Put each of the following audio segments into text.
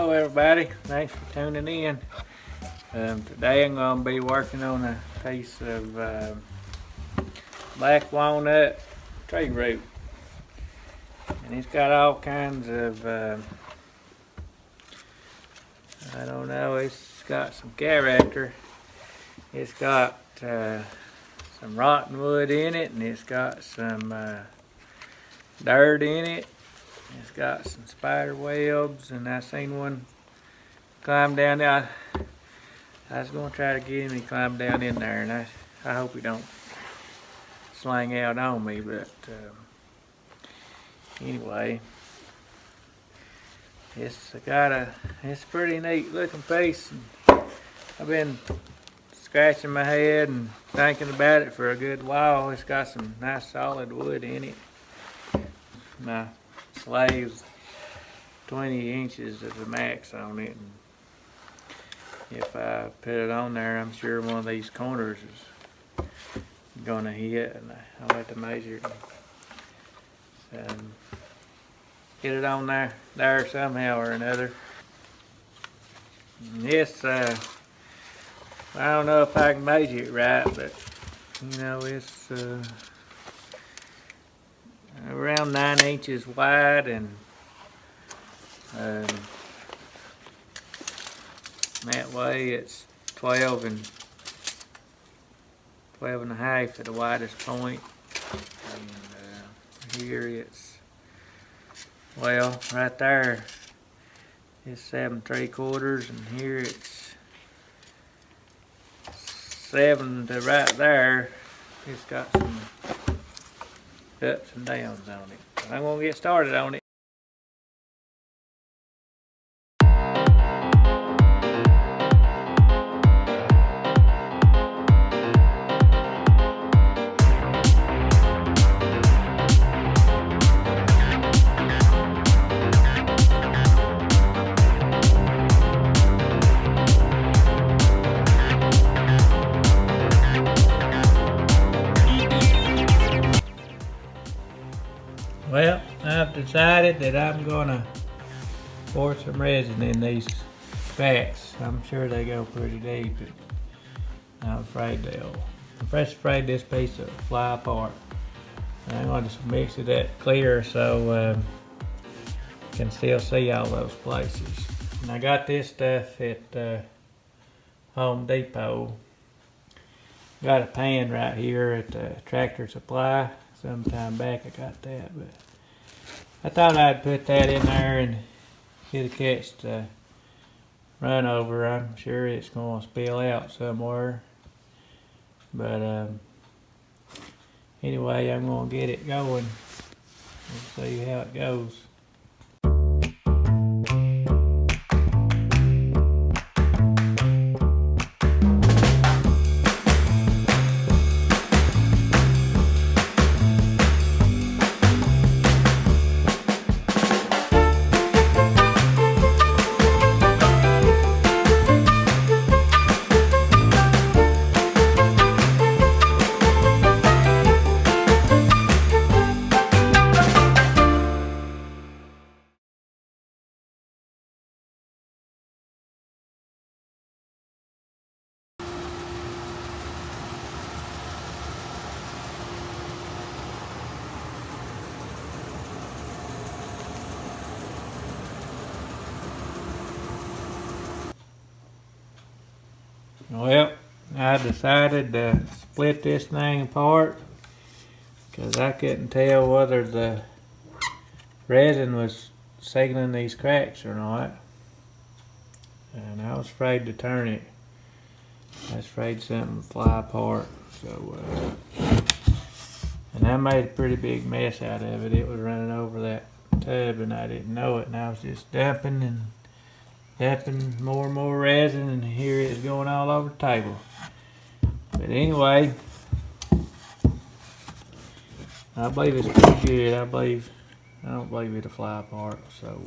Hello everybody, thanks for tuning in. Today I'm going to be working on a piece of black walnut tree root. And it's got all kinds of, I don't know, it's got some character. It's got some rotten wood in it, and it's got some dirt in it. It's got some spider webs, and I seen one climb down there. I was going to try to get him to climb down in there, and I hope he don't sling out on me, but anyway, it's a pretty neat looking piece. And I've been scratching my head and thinking about it for a good while. It's got some nice solid wood in it. My slave's 20 inches is the max on it, and if I put it on there, I'm sure one of these corners is gonna hit, and I'll have to measure it and get it on there somehow or another. And this, I don't know if I can measure it right, but you know, it's around 9 inches wide, and that way it's 12 and a half at the widest point. And here it's, well, right there it's 7 3/4, and here it's 7 to right there. It's got some ups and downs on it. But I'm gonna get started on it. Well, I've decided that I'm gonna pour some resin in these vats. I'm sure they go pretty deep, but I'm afraid this piece will fly apart. And I'm gonna just mix it up clear so you can still see all those places. And I got this stuff at Home Depot. Got a pan right here at the Tractor Supply. Some time back I got that, but I thought I'd put that in there and it'll catch the run over. I'm sure it's going to spill out somewhere, but anyway, I'm going to get it going and see how it goes. Well, I decided to split this thing apart because I couldn't tell whether the resin was sealing these cracks or not, and I was afraid to turn it. I was afraid something would fly apart. So, and I made a pretty big mess out of it. It was running over that tub and I didn't know it, and I was just dumping more and more resin, and here it's going all over the table. But anyway, I believe it's pretty good. I don't believe it'll fly apart. So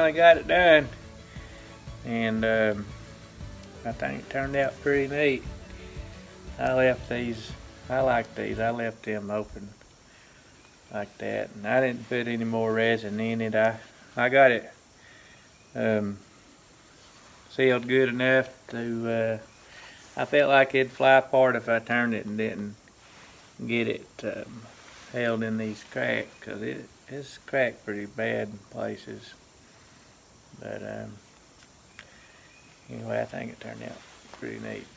finally got it done, and I think it turned out pretty neat. I left these, I like these, I left them open like that, and I didn't put any more resin in it. I got it sealed good enough to, I felt like it'd fly apart if I turned it and didn't get it held in these cracks, because it's cracked pretty bad in places. But anyway, I think it turned out pretty neat.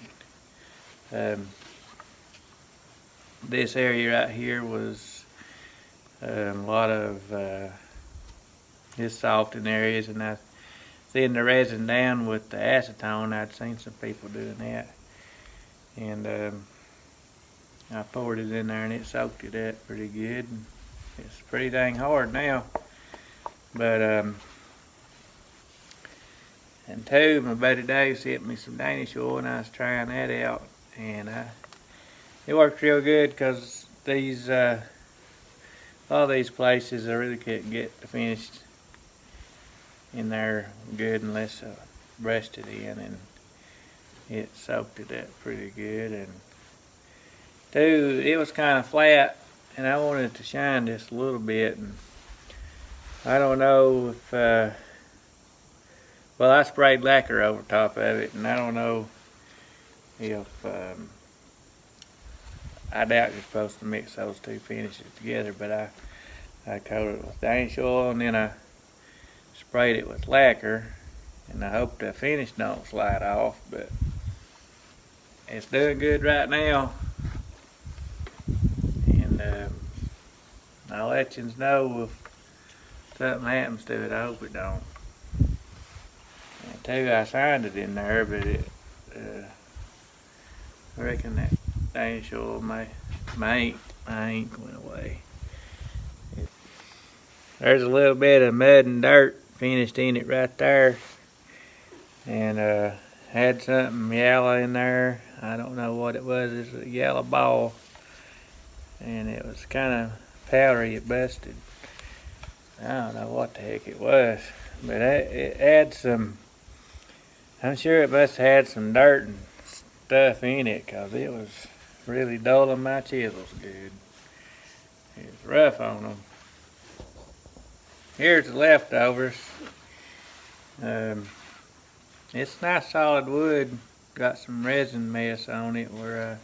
This area right here was a lot of just softened areas, and I thinned the resin down with the acetone. I'd seen some people doing that, and I poured it in there and it soaked it up pretty good. And it's pretty dang hard now. But and two, my buddy Dave sent me some Danish oil, and I was trying that out, and it worked real good, because these all these places I really couldn't get the finish in there good unless I brushed it in, and it soaked it up pretty good. And two, it was kind of flat, and I wanted it to shine just a little bit, and I don't know if well, I sprayed lacquer over top of it, and I don't know if I doubt you're supposed to mix those two finishes together, but I coated it with Danish oil, and then I sprayed it with lacquer, and I hope the finish don't slide off, but it's doing good right now. And I'll let you know if something happens to it. I hope it don't. And two, I signed it in there, but I reckon that Danish oil, my ink went away. There's a little bit of mud and dirt finished in it right there, and had something yellow in there. I don't know what it was. It's a yellow ball, and it was kind of powdery. It busted. I don't know what the heck it was, but it had some, I'm sure it must have had some dirt and stuff in it, because it was really dulling my chisels good. It was rough on them. Here's the leftovers. It's nice solid wood. Got some resin mess on it where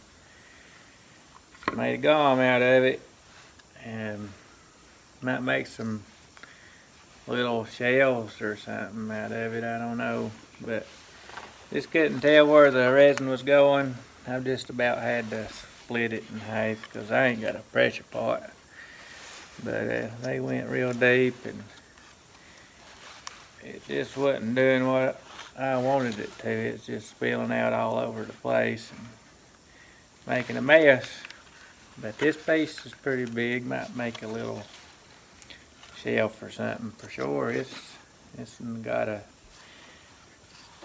I made a gum out of it, and might make some little shells or something out of it. I don't know, but just couldn't tell where the resin was going. I just about had to split it in half, because I ain't got a pressure pot. But they went real deep, and it just wasn't doing what I wanted it to. It's just spilling out all over the place and making a mess. But this piece is pretty big. Might make a little shelf or something for sure. It's got a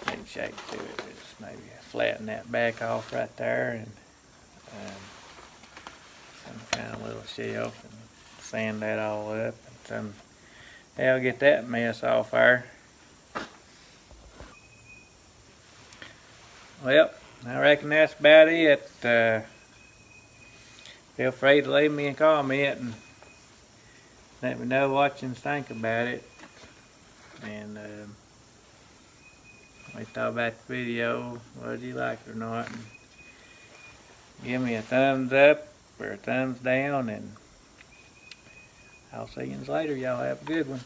big shape to it. Just maybe flatten that back off right there, and some kind of little shelf, and sand that all up, and I'll get that mess off there. Well, I reckon that's about it. Feel free to leave me a comment and let me know what you think about it. And we thought about the video, whether you like it or not. And give me a thumbs up or a thumbs down, and I'll see you later. Y'all have a good one.